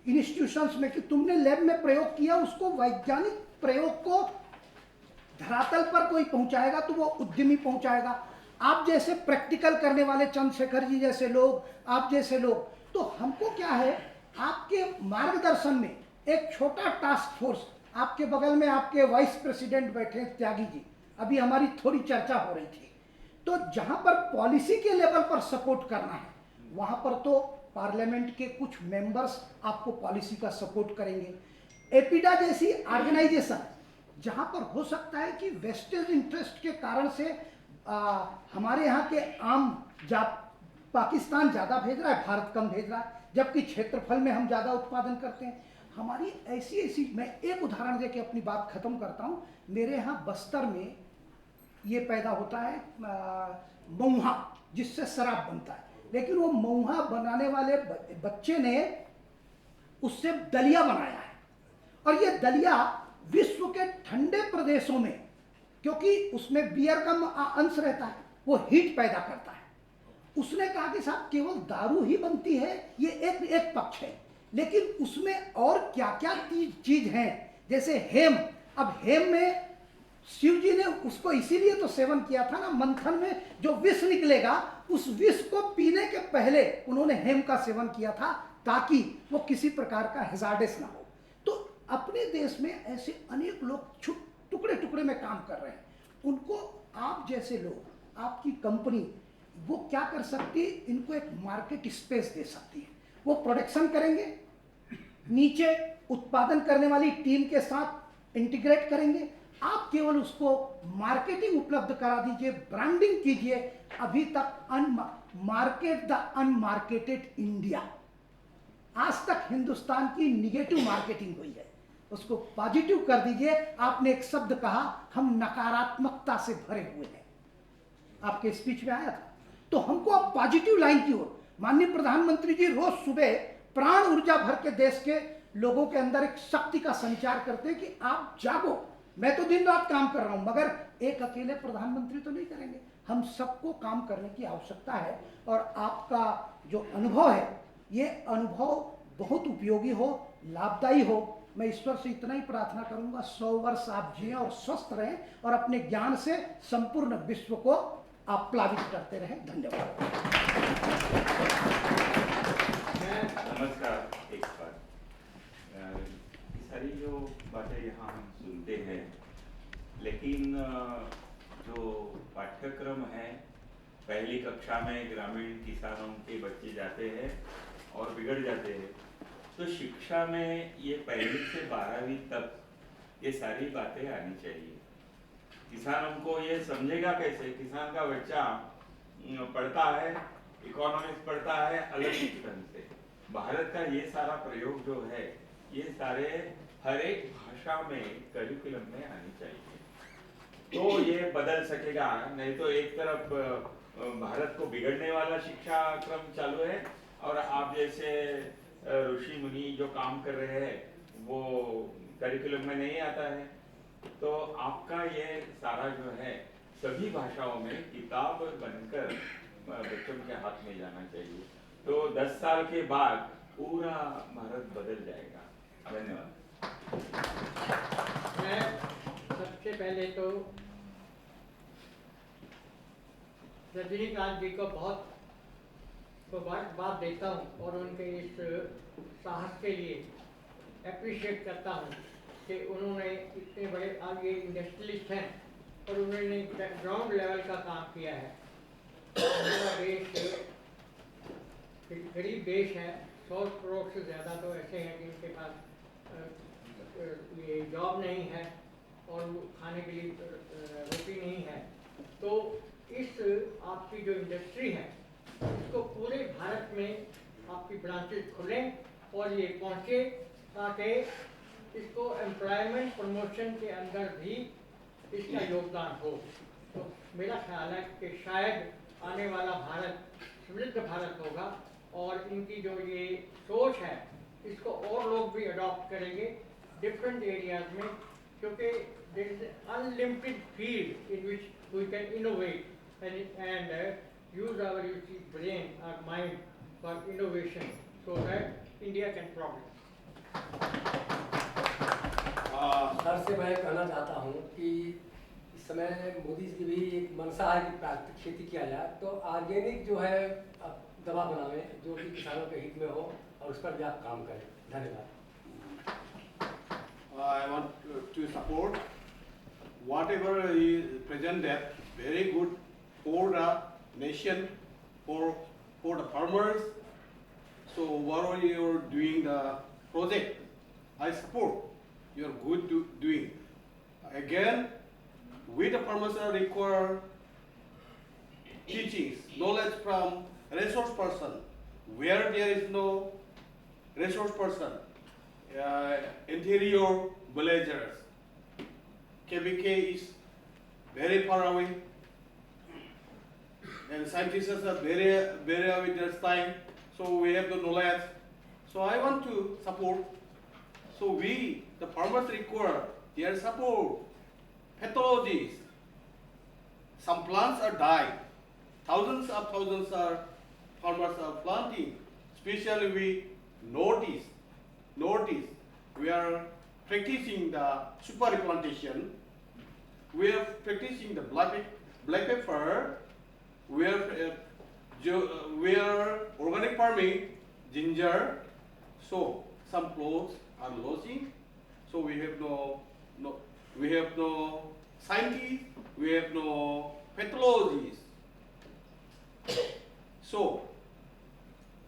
इंस्टीट्यूशंस में कि तुमने लैब में प्रयोग किया, उसको वैज्ञानिक प्रयोग को धरातल पर कोई पहुंचाएगा तो वो उद्यमी पहुंचाएगा। आप जैसे प्रैक्टिकल करने वाले चंद्रशेखर जी जैसे लोग, आप जैसे लोग, तो हमको क्या है, आपके मार्गदर्शन में एक छोटा टास्क फोर्स, आपके बगल में आपके वाइस प्रेसिडेंट बैठे त्यागी जी, अभी हमारी थोड़ी चर्चा हो रही थी। तो जहां पर पॉलिसी के लेवल पर सपोर्ट करना है, वहां पर तो पार्लियामेंट के कुछ मेंबर्स आपको पॉलिसी का सपोर्ट करेंगे। एपिडा जैसी ऑर्गेनाइजेशन जहां पर हो सकता है कि वेस्टेज इंटरेस्ट के कारण से हमारे यहाँ के आम पाकिस्तान ज़्यादा भेज रहा है, भारत कम भेज रहा है, जबकि क्षेत्रफल में हम ज़्यादा उत्पादन करते हैं। हमारी ऐसी मैं एक उदाहरण दे के अपनी बात खत्म करता हूँ। मेरे यहाँ बस्तर में ये पैदा होता है महुआ, जिससे शराब बनता है, लेकिन वो महुआ बनाने वाले बच्चे ने उससे दलिया बनाया है, और ये दलिया विश्व के ठंडे प्रदेशों में, क्योंकि उसमें बियर का अंश रहता है, वो हीट पैदा करता है। उसने कहा कि साहब केवल दारू ही बनती है, ये एक पक्ष है, लेकिन उसमें और क्या क्या चीज हैं, जैसे हेम। अब हेम में शिव जी ने उसको इसीलिए तो सेवन किया था ना, मंथन में जो विष निकलेगा उस विष को पीने के पहले उन्होंने हेम का सेवन किया था, ताकि वो किसी प्रकार का हैजार्डस ना हो। तो अपने देश में ऐसे अनेक लोग टुकड़े टुकड़े में काम कर रहे हैं, उनको आप जैसे लोग, आपकी कंपनी वो क्या कर सकती है, इनको एक मार्केट स्पेस दे सकती है। वो प्रोडक्शन करेंगे, नीचे उत्पादन करने वाली टीम के साथ इंटीग्रेट करेंगे, आप केवल उसको मार्केटिंग उपलब्ध करा दीजिए, ब्रांडिंग कीजिए। अभी तक मार्केट द अनमार्केटेड इंडिया, आज तक हिंदुस्तान की निगेटिव मार्केटिंग हुई है, उसको पॉजिटिव कर दीजिए। आपने एक शब्द कहा, हम नकारात्मकता से भरे हुए हैं, आपके स्पीच में आया था। तो हमको अब पॉजिटिव लाइन की ओर, माननीय प्रधानमंत्री जी रोज सुबह प्राण ऊर्जा भर के देश के लोगों के अंदर एक शक्ति का संचार करते हैं कि आप जागो। मैं तो दिन रात काम कर रहा हूं, मगर एक अकेले प्रधानमंत्री तो नहीं करेंगे, हम सबको काम करने की आवश्यकता है। और आपका जो अनुभव है, ये अनुभव बहुत उपयोगी हो, लाभदायी हो। मैं ईश्वर से इतना ही प्रार्थना करूंगा, 100 वर्ष आप जिएं और स्वस्थ रहें, और अपने ज्ञान से संपूर्ण विश्व को आप प्लावित करते रहें। धन्यवाद। नमस्कार। एक बार सारी जो बातें यहाँ हम सुनते हैं, लेकिन जो पाठ्यक्रम है, पहली कक्षा में ग्रामीण किसानों के बच्चे जाते हैं और बिगड़ जाते हैं, तो शिक्षा में ये पहली से 12वीं तक ये सारी बातें आनी चाहिए। किसानों को ये समझेगा कैसे? किसान का बच्चा पढ़ता है, इकोनॉमिक्स पढ़ता है अलग ढंग से। भारत का ये सारा प्रयोग जो है, ये सारे हर एक भाषा में करिकुलम में आनी चाहिए, तो ये बदल सकेगा। नहीं तो एक तरफ भारत को बिगड़ने वाला शिक्षा क्रम चालू है, और आप जैसे ऋषि मुनि जो काम कर रहे हैं वो करिकुलम में नहीं आता है। तो आपका ये सारा जो है सभी भाषाओं में किताब बनकर बच्चों के हाथ में जाना चाहिए, तो 10 साल के बाद पूरा भारत बदल जाएगा। धन्यवाद। मैं सबसे पहले तो रजनीकांत जी को बहुत मुबारकबाद देता हूँ, और उनके इस साहस के लिए अप्रिशिएट करता हूँ कि उन्होंने इतने बड़े आगे इंडस्ट्रियलिस्ट हैं और उन्होंने ग्राउंड लेवल का काम किया है। हमारा देश गरीब देश है, 100 करोड़ से ज़्यादा तो ऐसे हैं जिनके पास ये जॉब नहीं है और खाने के लिए रोटी नहीं है। तो इस आपकी जो इंडस्ट्री है, इसको पूरे भारत में आपकी ब्रांचेस खुलें और ये पहुँचे, ताकि इसको एम्प्लॉयमेंट प्रमोशन के अंदर भी इसका योगदान हो। तो मेरा ख्याल है कि शायद आने वाला भारत समृद्ध भारत होगा, और इनकी जो ये सोच है इसको और लोग भी अडॉप्ट करेंगे डिफरेंट एरियाज में, क्योंकि there is unlimited field in which we can innovate and use our brain और mind for innovation so that India can progress. Sir से मैं कहना चाहता हूँ कि इस समय मोदी जी की भी एक मंशा है कि प्राकृतिक खेती किया जाए, तो ऑर्गेनिक जो है दवा बनावे जो कि किसानों के हित में हो, और उस पर भी आप काम करें। धन्यवाद। I want to support whatever is presented, very good for the nation, for the farmers. So whatever you're doing the project, I support. You're good doing. Again, we the farmers are require teachings, knowledge from resource person. Where there is no resource person, interior villagers, KBK is very far away, and scientists are very away their time, so we have the knowledge. So I want to support. So we, the farmers, require their support. Pathologies. Some plants are dying. Thousands of farmers are planting. Especially we notice we are practicing the super replantation. We are practicing the black pepper. We are organic farming, ginger. So some plots are losing. So we have no scientists. We have no pathologies. So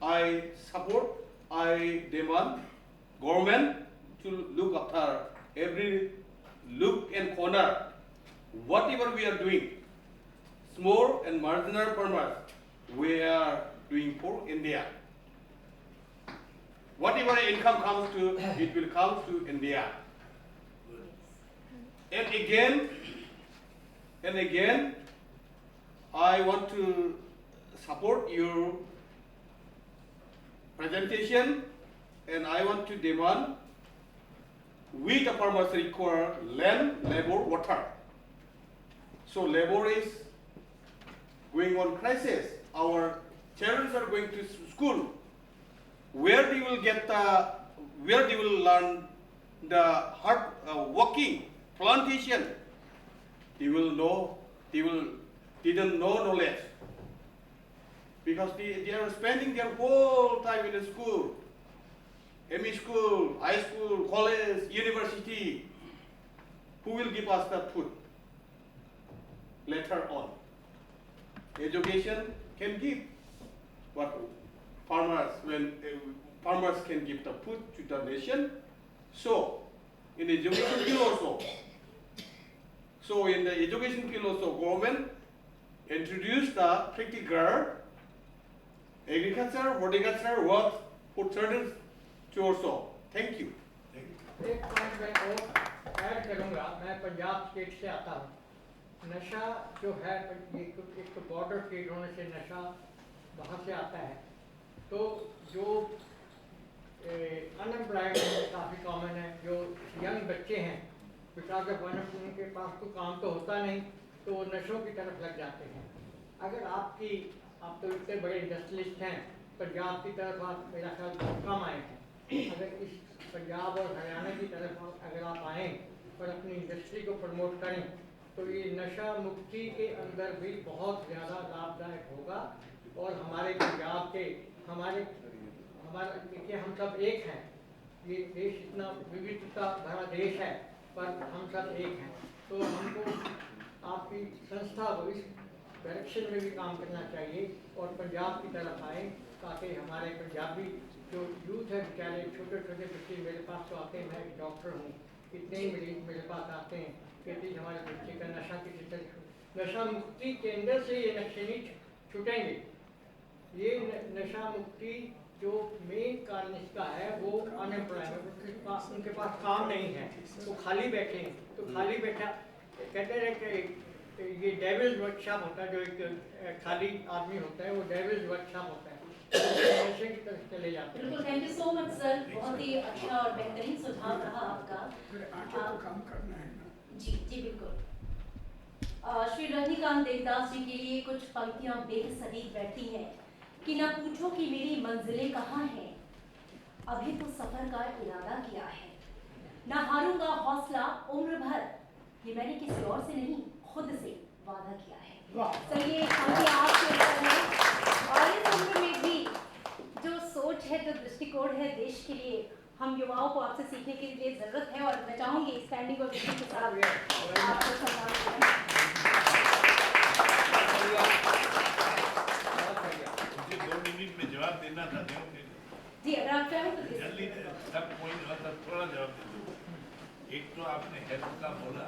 I demand government to look after every look and corner. Whatever we are doing, small and marginal farmers, we are doing for India. Whatever income comes to, it will come to India. And again, I want to support your presentation, and I want to demand we the farmers require land, labor, water. So labor is going on crisis. Our children are going to school. Where they will learn the hard working plantation? Didn't know knowledge, because they are spending their whole time in the school, ME school, high school, college, university. Who will give us that food later on? Education can give, but farmers can give the food to the nation. So in the education field also. So in the education field also, government introduced the practical agriculture, horticulture work for children to also. Thank you. एक point मैं और add करूँगा। मैं Punjab state से आता हूँ। नशा जो है एक तो बॉर्डर स्टेट होने से नशा बाहर से आता है, तो जो अनएम्प्लॉयड काफ़ी कॉमन है, जो यंग बच्चे हैं, बिकॉज ऑफ उनके पास तो काम तो होता नहीं, तो वो नशों की तरफ लग जाते हैं। अगर आप तो इतने बड़े इंडस्ट्रियलिस्ट हैं, पंजाब की तरफ आप मेरा ख्याल बहुत कम आए हैं। अगर इस पंजाब और हरियाणा की तरफ अगर आप आएँ और अपनी इंडस्ट्री को प्रमोट करें, तो ये नशा मुक्ति के अंदर भी बहुत ज़्यादा लाभदायक होगा। और हमारे पंजाब के हमारा देखिए, हम सब एक हैं। ये देश इतना विविधता भरा देश है, पर हम सब एक हैं। तो हमको आपकी संस्था को इस डायरेक्शन में भी काम करना चाहिए और पंजाब की तरफ आए, ताकि हमारे पंजाबी जो यूथ है, बेचारे छोटे छोटे बच्चे मेरे पास तो आते हैं। मैं एक डॉक्टर हूँ, इतने ही मरीज मेरे पास आते हैं, कहते हैं हमारे बच्चे का नशा किसी तरह, नशा मुक्ति केंद्र से ये नशे नहीं छूटेंगे। ये नशा मुक्ति जो मेन कारण इसका है वो अनएम्प्लॉयमेंट, उनके पास काम नहीं है, तो खाली बैठे हैं। तो खाली बैठा कहते हैं कि ये डेविल्स वर्कशॉप होता है, जो एक खाली आदमी होता है, वो डेविल्स वर्कशॉप होता है, नशे की तरफ चले जाते हैं। बिल्कुल, thank you so much sir, बहुत ही अच्छा और बेहतरीन सुझाव रहा आपका। काम करना है ना। जी बिल्कुल। श्री रजनीकांत देवदास जी के लिए कुछ पंक्तियां बेसरीद बैठी हैं कि ना पूछो कि मेरी मंजिलें कहाँ हैं, अभी तो सफर का इरादा किया है, ना हारूंगा हौसला उम्र भर, ये मैंने किसी और से नहीं खुद से वादा किया है। चलिए आपके ऊपर है, और इस उम्र में भी जो सोच है, जो दृष्टिकोण है देश के लिए, हम युवाओं को आपसे सीखने के लिए जरूरत है। और मैं चाहूंगी स्टैंडिंग ओवेशन के साथ आपको सम्मान करें। जवाब देना था जी, अगर आप चाहें तो जल्दी सब पॉइंट थोड़ा जवाब दे दो। एक तो जो आपने हेल्थ का बोला,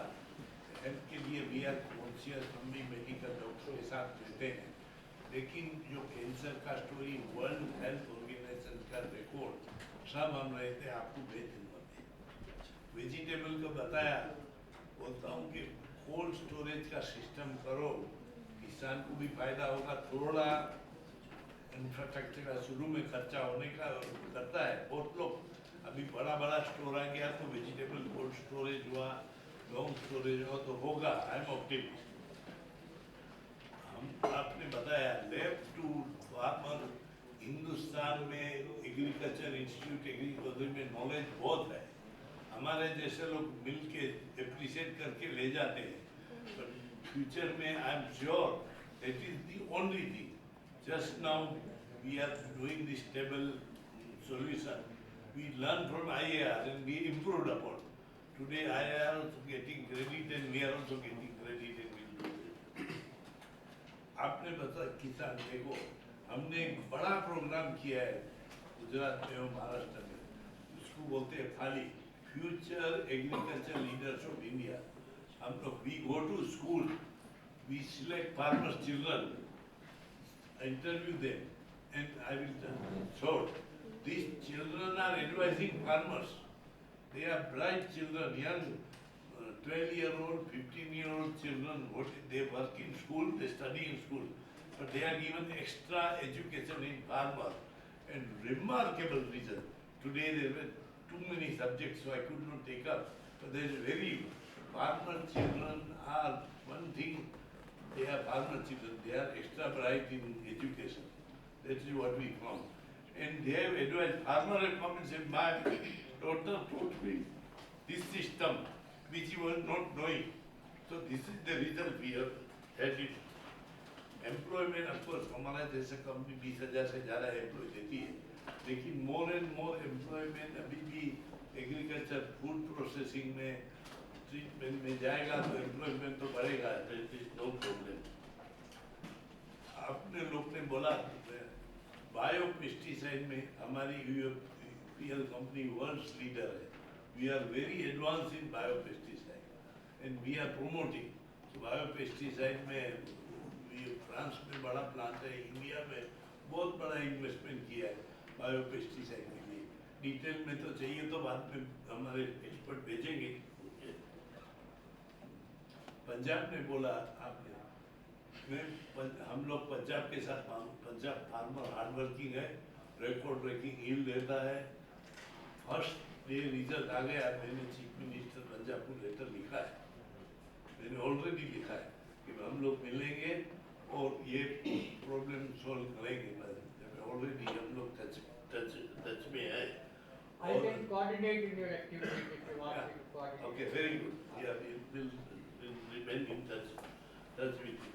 हेल्थ के लिए वी आर कॉन्शियस, हम भी मेडिकल डॉक्टरों के साथ रहते हैं, लेकिन जो कैंसर का स्टोरी, वर्ल्ड हेल्थ ऑर्गेनाइजेशन का रिकॉर्ड सब हम रहते हैं, आपको भेज दूंगा। वेजिटेबल को बताया, बोलता हूँ कि कोल्ड स्टोरेज का सिस्टम करो, किसान को भी फायदा होगा, थोड़ा इंफ्रास्ट्रक्चर का शुरू में खर्चा होने का करता है बहुत लोग। अभी बड़ा बड़ा स्टोर आ गया तो वेजिटेबल कोल्ड स्टोरेज हुआ, लॉन्ग स्टोरेज हुआ तो होगा। I am optimist. हम आपने बताया लेफ्ट टू फार्मर, हिंदुस्तान में एग्रीकल्चर इंस्टीट्यूट, एग्रीकल्चर में नॉलेज बहुत है, हमारे जैसे लोग मिल के एप्रिशिएट करके ले जाते हैं, but फ्यूचर में I am sure that is the only thing. Just now we are doing this stable solution. We learned from IAR and we improved upon. Today IAR also getting credit and we are also getting credit and we will do it. आपने बताया किसान, देखो हमने एक बड़ा programme किया है गुजरात में और महाराष्ट्र में, उसको बोलते हैं खाली future agriculture leaders of India. हम लोग we go to school, we select farmers children, interview them, and I will tell you short. These children are advising farmers. They are bright children, young, 12-year-old, 15-year-old children. They work in school, they study in school, but they are given extra education in farmer. And remarkable result. Today there were too many subjects, so I could not take up. But there is very farmer children are one thing. They are farmer children, they are extra bright in education. That is what we found. And they have advised, farmer have come and said, my daughter taught me this system, which he was not knowing. So this is the result we have had it. Employment, of course, हमारा जैसे company 20,000 से ज़्यादा employ देती है, लेकिन more and more employment अभी भी agriculture, food processing में, ट्रीटमेंट में जाएगा तो एम्प्लॉयमेंट तो बढ़ेगा, नो प्रॉब्लम। आपने लोग ने बोला बायो पेस्टिसाइड में हमारी यूपीएल कंपनी वर्ल्ड लीडर है, we are very advance in bio pesticide and we are promoting bio pesticide में। फ्रांस में बड़ा प्लांट है, इंडिया में बहुत बड़ा इन्वेस्टमेंट किया है बायो पेस्टिसाइड के लिए। डिटेल में तो चाहिए तो बाद में हमारे एक्सपर्ट भेजेंगे। पंजाब ने बोला आपने, हम लोग पंजाब के साथ, पंजाब फार्मर हार्ड वर्किंग है, रिकॉर्ड ब्रेकिंग यील्ड देता है। फर्स्ट डे रिजल्ट आ गया, मैंने चीफ मिनिस्टर पंजाब को लेटर लिखा है, मैंने ऑलरेडी लिखा है कि हम लोग मिलेंगे और ये प्रॉब्लम सॉल्व करेंगे। ऑलरेडी हम लोग टच में है। I can coordinate in your activities if you want me to coordinate. Okay, very good. Yeah, we will remain in touch with you.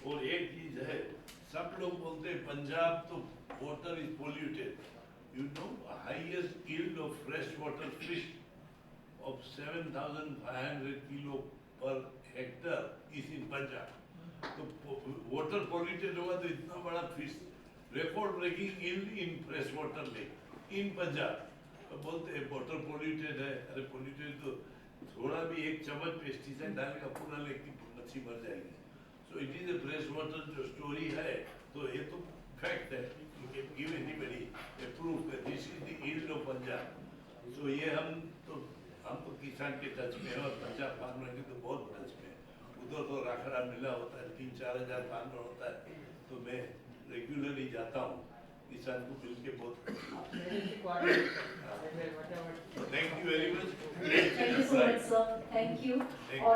और एक चीज है, सब लोग बोलते हैं पंजाब तो water is polluted. You know, highest yield of freshwater fish of 7,500 kilo per hectare is in Punjab. तो वाटर पोल्यूटेड होगा तो इतना बड़ा fish, record breaking yield in fresh water lake in Punjab. तो बोलते हैं वाटर पोल्यूटेड है, अरे पोल्यूटेड तो थोड़ा भी एक चम्मच पेस्टिसाइड डालेगा पूरा लेक की मच्छी मर जाएगी। So it is a fresh water जो स्टोरी है, तो ये तो फैक्ट है, you can give anybody a proof that this is the yield of Punjab. सो ये हम तो किसान के टच में है और पंजाब फार्मर के तो बहुत टच में है। उधर तो राखड़ा मिला होता है, 3-4 हज़ार फार्मर होता है, तो मैं रेगुलरली जाता हूँ, किसान को मिल के बहुत